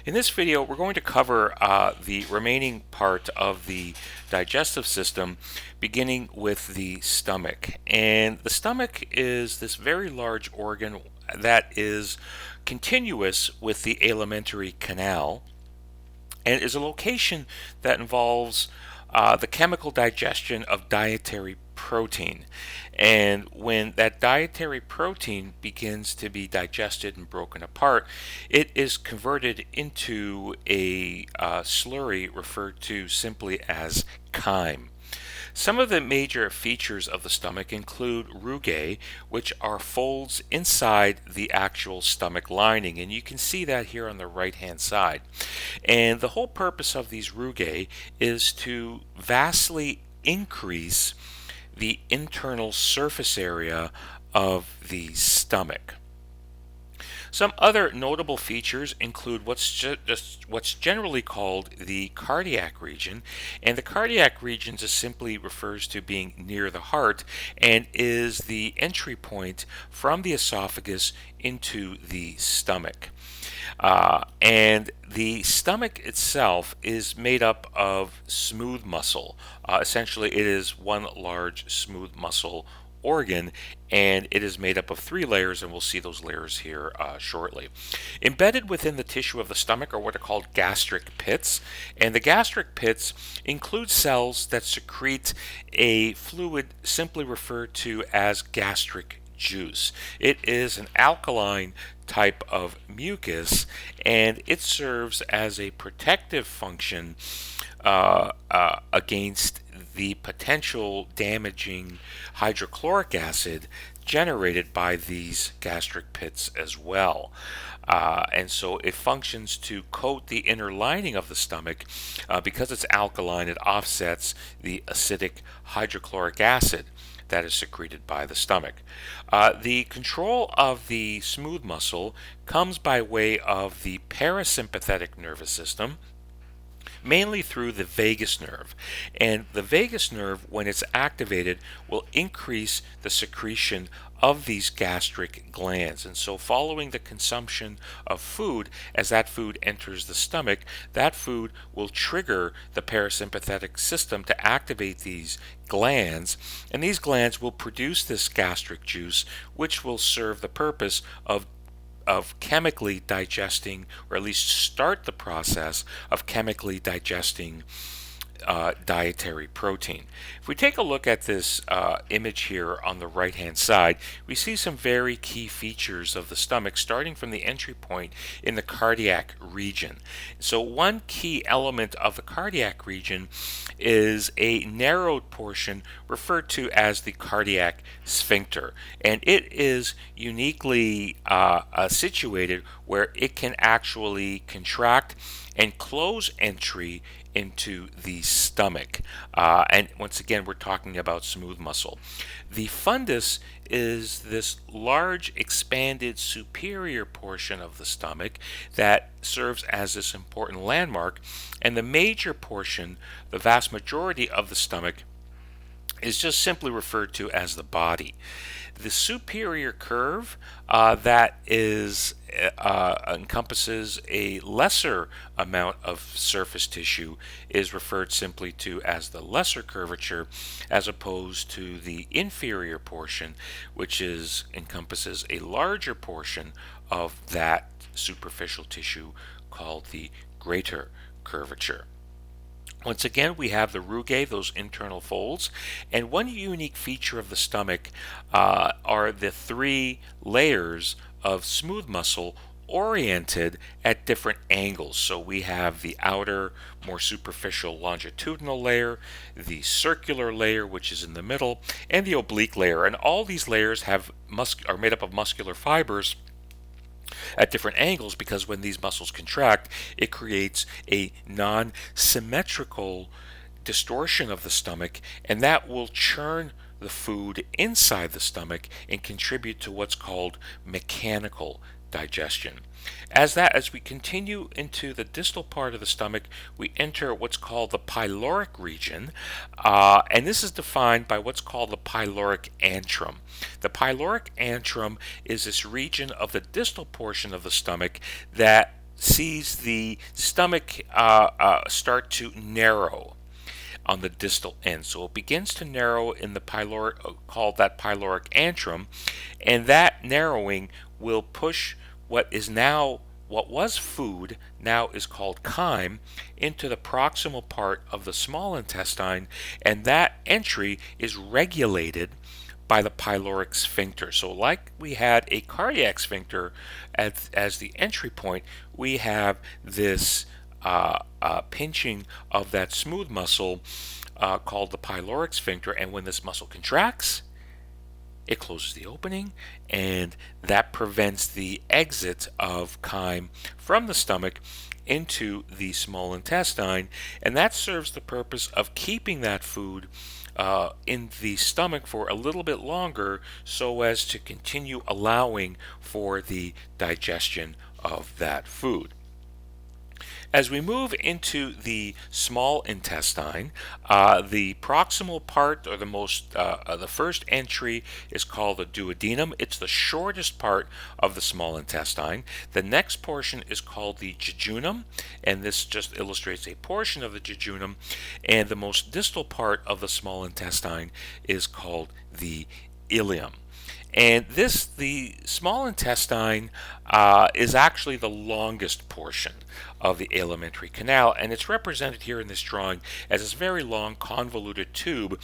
In this video, we're going to cover the remaining part of the digestive system, beginning with the stomach. And the stomach is this very large organ that is continuous with the alimentary canal and is a location that involves the chemical digestion of dietary protein. And when that dietary protein begins to be digested and broken apart, it is converted into a slurry referred to simply as chyme. Some of the major features of the stomach include rugae, which are folds inside the actual stomach lining, and you can see that here on the right hand side. And the whole purpose of these rugae is to vastly increase the internal surface area of the stomach. Some other notable features include what's generally called the cardiac region, and the cardiac region just simply refers to being near the heart and is the entry point from the esophagus into the stomach. And the stomach itself is made up of smooth muscle. Essentially, it is one large smooth muscle organ, and it is made up of 3 layers, and we'll see those layers here shortly. Embedded within the tissue of the stomach are what are called gastric pits, and the gastric pits include cells that secrete a fluid simply referred to as gastric juice. It is an alkaline type of mucus, and it serves as a protective function against the potential damaging hydrochloric acid generated by these gastric pits as well. And so it functions to coat the inner lining of the stomach. Because it's alkaline, it offsets the acidic hydrochloric acid that is secreted by the stomach. The control of the smooth muscle comes by way of the parasympathetic nervous system, mainly through the vagus nerve. And the vagus nerve, when it's activated, will increase the secretion of these gastric glands. And so following the consumption of food, as that food enters the stomach, that food will trigger the parasympathetic system to activate these glands, and these glands will produce this gastric juice, which will serve the purpose of chemically digesting, or at least start the process of chemically digesting dietary protein. If we take a look at this image here on the right hand side, we see some very key features of the stomach, starting from the entry point in the cardiac region. So one key element of the cardiac region is a narrowed portion referred to as the cardiac sphincter, and it is uniquely situated where it can actually contract and close entry into the stomach. And once again, we're talking about smooth muscle. The fundus is this large expanded superior portion of the stomach that serves as this important landmark, and the major portion, the vast majority of the stomach, is just simply referred to as the body. The superior curve that is encompasses a lesser amount of surface tissue is referred simply to as the lesser curvature, as opposed to the inferior portion, which encompasses a larger portion of that superficial tissue, called the greater curvature. Once again, we have the rugae, those internal folds, and one unique feature of the stomach are the 3 layers of smooth muscle oriented at different angles. So we have the outer, more superficial longitudinal layer, the circular layer, which is in the middle, and the oblique layer. And all these layers are made up of muscular fibers at different angles, because when these muscles contract, it creates a non-symmetrical distortion of the stomach, and that will churn the food inside the stomach and contribute to what's called mechanical digestion. As we continue into the distal part of the stomach, we enter what's called the pyloric region, and this is defined by what's called the pyloric antrum. The pyloric antrum is this region of the distal portion of the stomach that sees the stomach start to narrow on the distal end. So it begins to narrow in the pyloric, called that pyloric antrum, and that narrowing will push what was food now is called chyme into the proximal part of the small intestine, and that entry is regulated by the pyloric sphincter. So like we had a cardiac sphincter as the entry point, we have this pinching of that smooth muscle called the pyloric sphincter, and when this muscle contracts, it closes the opening, and that prevents the exit of chyme from the stomach into the small intestine, and that serves the purpose of keeping that food in the stomach for a little bit longer so as to continue allowing for the digestion of that food. As we move into the small intestine, the proximal part, or the first entry, is called the duodenum. It's the shortest part of the small intestine. The next portion is called the jejunum, and this just illustrates a portion of the jejunum. And the most distal part of the small intestine is called the ileum. And the small intestine is actually the longest portion of the alimentary canal, and it's represented here in this drawing as this very long convoluted tube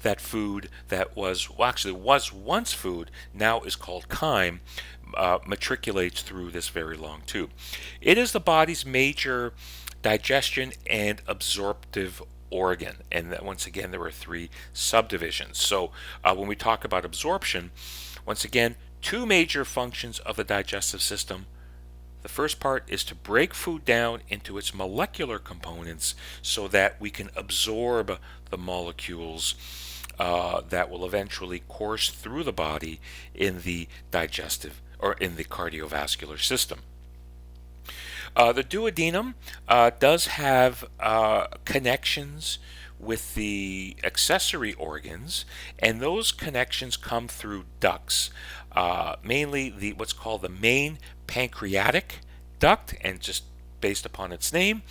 that food that was, well, actually was once food, now is called chyme, matriculates through this very long tube. It is the body's major digestion and absorptive organ, and that, once again, there are three subdivisions. So when we talk about absorption, once again, two major functions of the digestive system. The first part is to break food down into its molecular components so that we can absorb the molecules that will eventually course through the body in the digestive or in the cardiovascular system. The duodenum does have connections with the accessory organs, and those connections come through ducts, mainly what's called the main pancreatic duct, and just based upon its name,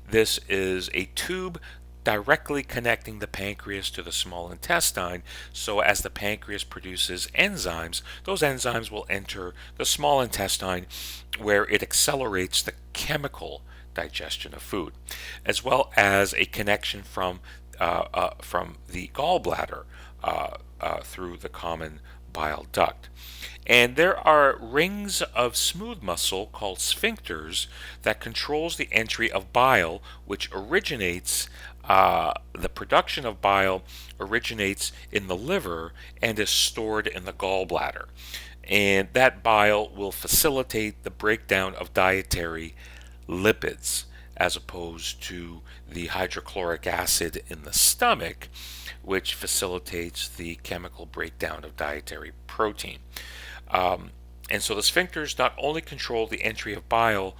this is a tube directly connecting the pancreas to the small intestine. So as the pancreas produces enzymes, those enzymes will enter the small intestine where it accelerates the chemical digestion of food, as well as a connection from the gallbladder through the common bile duct. And there are rings of smooth muscle called sphincters that controls the entry of bile, which originates, the production of bile originates in the liver and is stored in the gallbladder. And that bile will facilitate the breakdown of dietary lipids, as opposed to the hydrochloric acid in the stomach, which facilitates the chemical breakdown of dietary protein. And so the sphincters not only control the entry of bile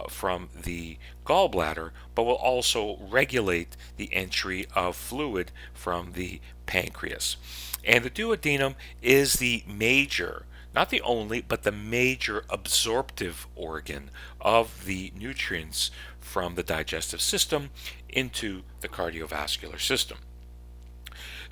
from the gallbladder, but will also regulate the entry of fluid from the pancreas. And the duodenum is the major, not the only, but the major absorptive organ of the nutrients from the digestive system into the cardiovascular system.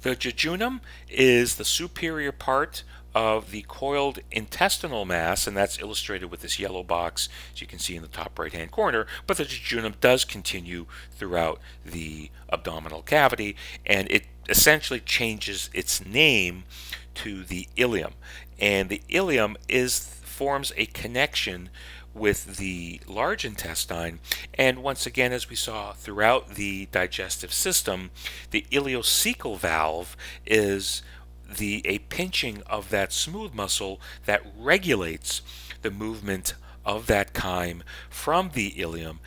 The jejunum is the superior part of the coiled intestinal mass, and that's illustrated with this yellow box, as you can see in the top right hand corner, but the jejunum does continue throughout the abdominal cavity, and it essentially changes its name to the ileum. And the ileum forms a connection with the large intestine, and once again, as we saw throughout the digestive system, the ileocecal valve is a pinching of that smooth muscle that regulates the movement of that chyme from the ileum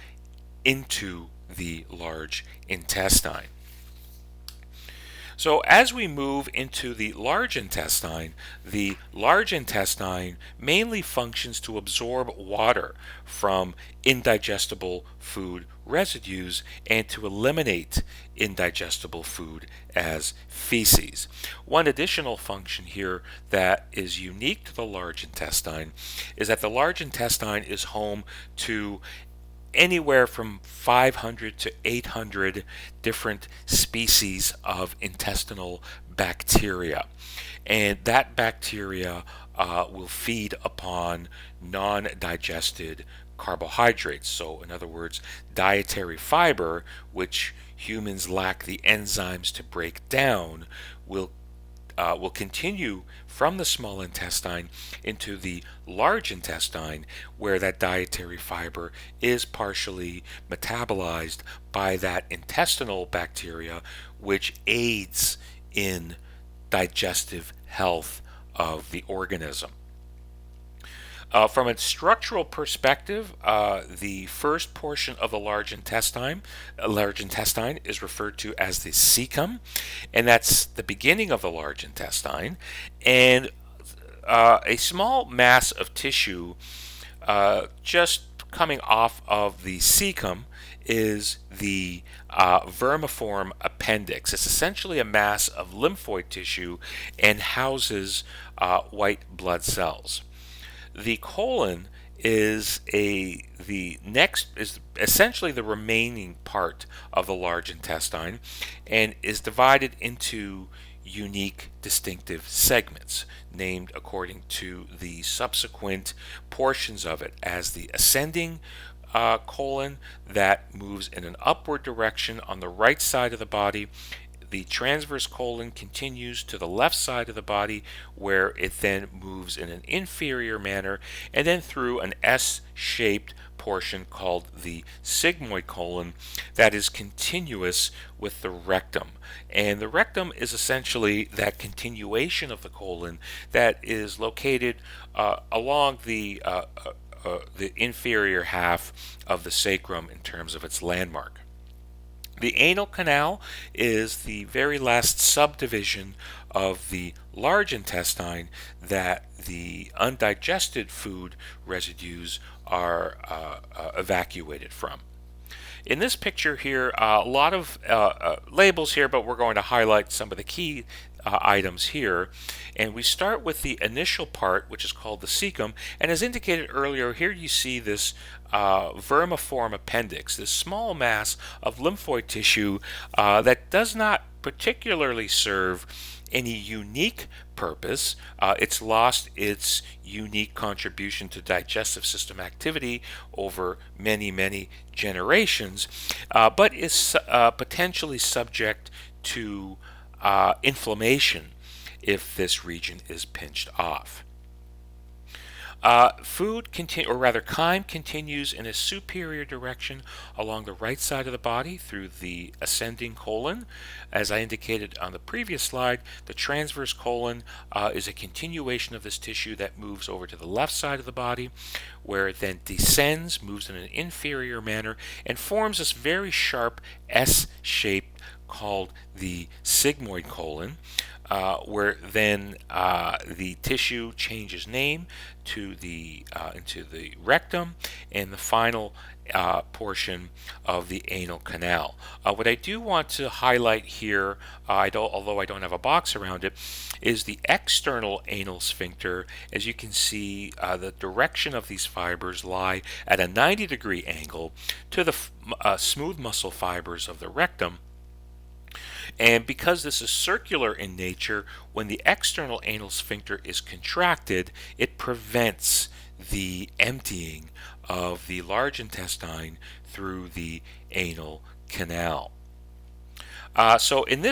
into the large intestine. So as we move into the large intestine mainly functions to absorb water from indigestible food residues and to eliminate indigestible food as feces. One additional function here that is unique to the large intestine is that the large intestine is home to anywhere from 500 to 800 different species of intestinal bacteria. And that bacteria will feed upon non digested carbohydrates. So, in other words, dietary fiber, which humans lack the enzymes to break down, will continue from the small intestine into the large intestine, where that dietary fiber is partially metabolized by that intestinal bacteria, which aids in digestive health of the organism. From a structural perspective, the first portion of the large intestine is referred to as the cecum, and that's the beginning of the large intestine. And a small mass of tissue just coming off of the cecum is the vermiform appendix. It's essentially a mass of lymphoid tissue and houses white blood cells. The colon is essentially the remaining part of the large intestine and is divided into unique distinctive segments named according to the subsequent portions of it, as the ascending colon that moves in an upward direction on the right side of the body. The transverse colon continues to the left side of the body, where it then moves in an inferior manner, and then through an S-shaped portion called the sigmoid colon that is continuous with the rectum. And the rectum is essentially that continuation of the colon that is located along the inferior half of the sacrum in terms of its landmark. The anal canal is the very last subdivision of the large intestine that the undigested food residues are evacuated from. In this picture here, a lot of labels here, but we're going to highlight some of the key items here. And we start with the initial part, which is called the cecum. And as indicated earlier, here you see this vermiform appendix, this small mass of lymphoid tissue that does not particularly serve any unique purpose. It's lost its unique contribution to digestive system activity over many, many generations, but is potentially subject to inflammation if this region is pinched off. Chyme continues in a superior direction along the right side of the body through the ascending colon. As I indicated on the previous slide, the transverse colon is a continuation of this tissue that moves over to the left side of the body, where it then descends, moves in an inferior manner, and forms this very sharp S shape called the sigmoid colon, where then the tissue changes name to into the rectum, and the final portion of the anal canal. What I do want to highlight here, although I don't have a box around it, is the external anal sphincter. As you can see, the direction of these fibers lie at a 90-degree angle to the smooth muscle fibers of the rectum. And because this is circular in nature, when the external anal sphincter is contracted, it prevents the emptying of the large intestine through the anal canal. So in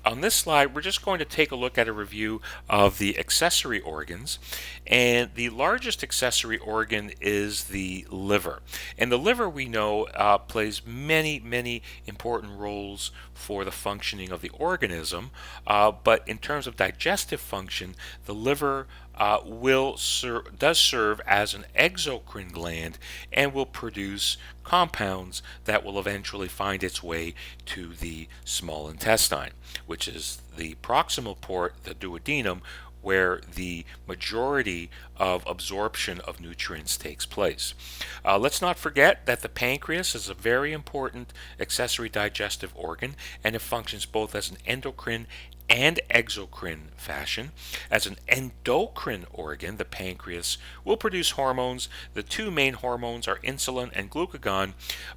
on this slide, we're just going to take a look at a review of the accessory organs. And the largest accessory organ is the liver. And the liver, we know, plays many, many important roles for the functioning of the organism. But in terms of digestive function, the liver does serve as an exocrine gland and will produce compounds that will eventually find its way to the small intestine, which is the proximal port, the duodenum, where the majority of absorption of nutrients takes place. Let's not forget that the pancreas is a very important accessory digestive organ, and it functions both as an endocrine and exocrine fashion. As an endocrine organ, the pancreas will produce hormones. The two main hormones are insulin and glucagon,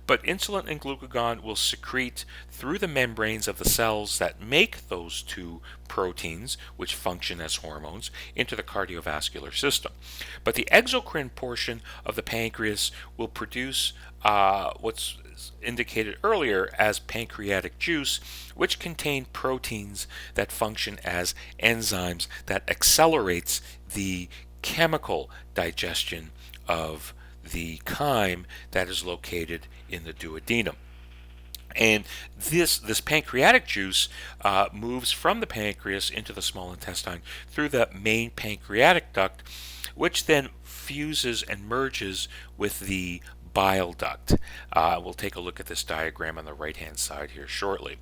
but insulin and glucagon will secrete through the membranes of the cells that make those two proteins, which function as hormones, into the cardiovascular system. But the exocrine portion of the pancreas will produce what's indicated earlier as pancreatic juice, which contain proteins that function as enzymes that accelerates the chemical digestion of the chyme that is located in the duodenum. And this pancreatic juice moves from the pancreas into the small intestine through the main pancreatic duct, which then fuses and merges with the bile duct. We'll take a look at this diagram on the right hand side here shortly.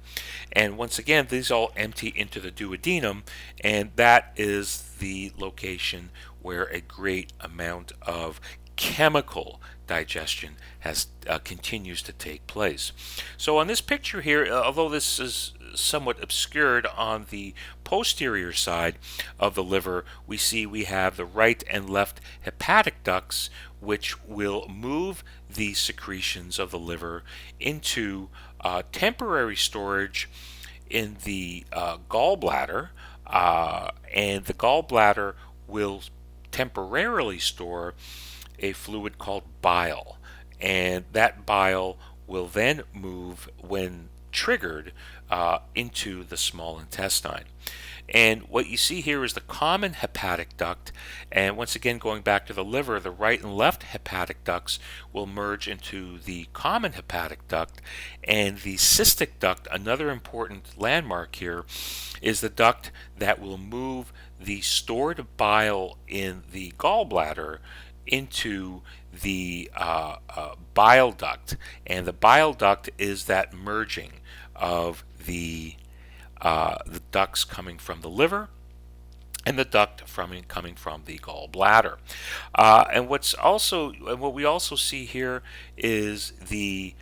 And once again, these all empty into the duodenum, and that is the location where a great amount of chemical digestion continues to take place. So on this picture here, although this is somewhat obscured on the posterior side of the liver, we have the right and left hepatic ducts, which will move the secretions of the liver into temporary storage in the gallbladder, and the gallbladder will temporarily store a fluid called bile, and that bile will then move, when triggered, into the small intestine. And what you see here is the common hepatic duct, and once again, going back to the liver, the right and left hepatic ducts will merge into the common hepatic duct, and the cystic duct, another important landmark here, is the duct that will move the stored bile in the gallbladder into the bile duct. And the bile duct is that merging of the ducts coming from the liver and the duct coming from the gallbladder. And what we also see here is the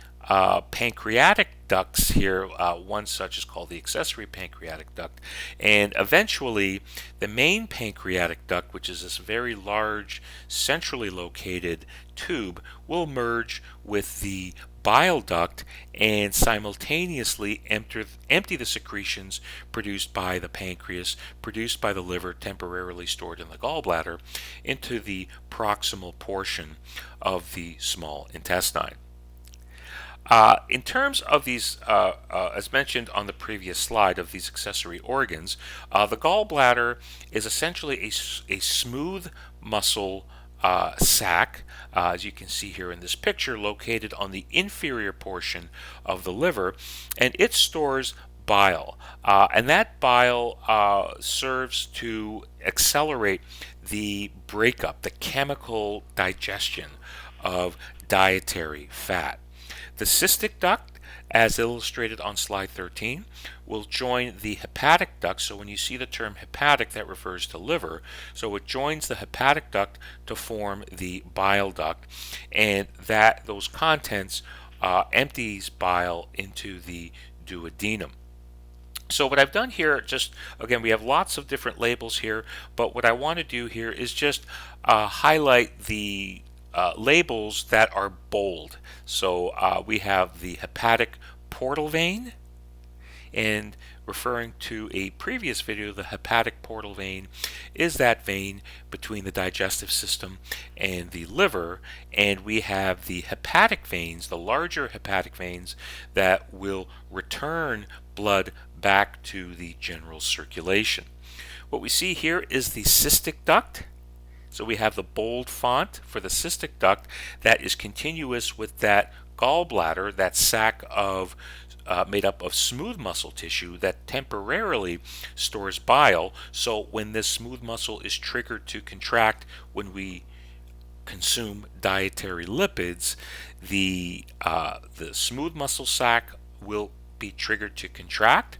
pancreatic ducts here. One such is called the accessory pancreatic duct, and eventually the main pancreatic duct, which is this very large centrally located tube, will merge with the bile duct and simultaneously empty the secretions produced by the pancreas, produced by the liver, temporarily stored in the gallbladder, into the proximal portion of the small intestine. In terms of these, as mentioned on the previous slide, of these accessory organs, the gallbladder is essentially a smooth muscle sac, as you can see here in this picture, located on the inferior portion of the liver, and it stores bile. And that bile serves to accelerate the breakup, the chemical digestion of dietary fat. The cystic duct, as illustrated on slide 13, will join the hepatic duct. So when you see the term hepatic, that refers to liver. So it joins the hepatic duct to form the bile duct, and those contents empties bile into the duodenum. So what I've done here, just again, we have lots of different labels here, but what I want to do here is just highlight the labels that are bold. So we have the hepatic portal vein, and referring to a previous video, the hepatic portal vein is that vein between the digestive system and the liver, and we have the hepatic veins, the larger hepatic veins, that will return blood back to the general circulation. What we see here is the cystic duct. So we have the bold font for the cystic duct that is continuous with that gallbladder, that sac of made up of smooth muscle tissue that temporarily stores bile. So when this smooth muscle is triggered to contract when we consume dietary lipids, the smooth muscle sac will be triggered to contract,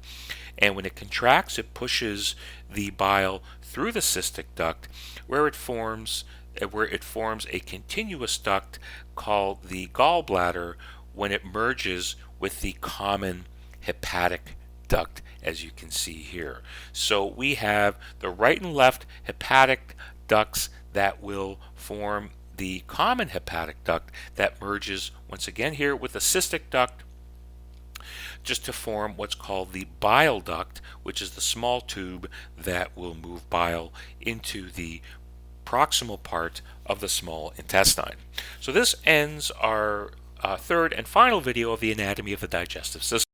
and when it contracts, it pushes the bile through the cystic duct, where it forms a continuous duct called the gallbladder when it merges with the common hepatic duct, as you can see here. So we have the right and left hepatic ducts that will form the common hepatic duct that merges once again here with the cystic duct, just to form what's called the bile duct, which is the small tube that will move bile into the proximal part of the small intestine. So this ends our third and final video of the anatomy of the digestive system.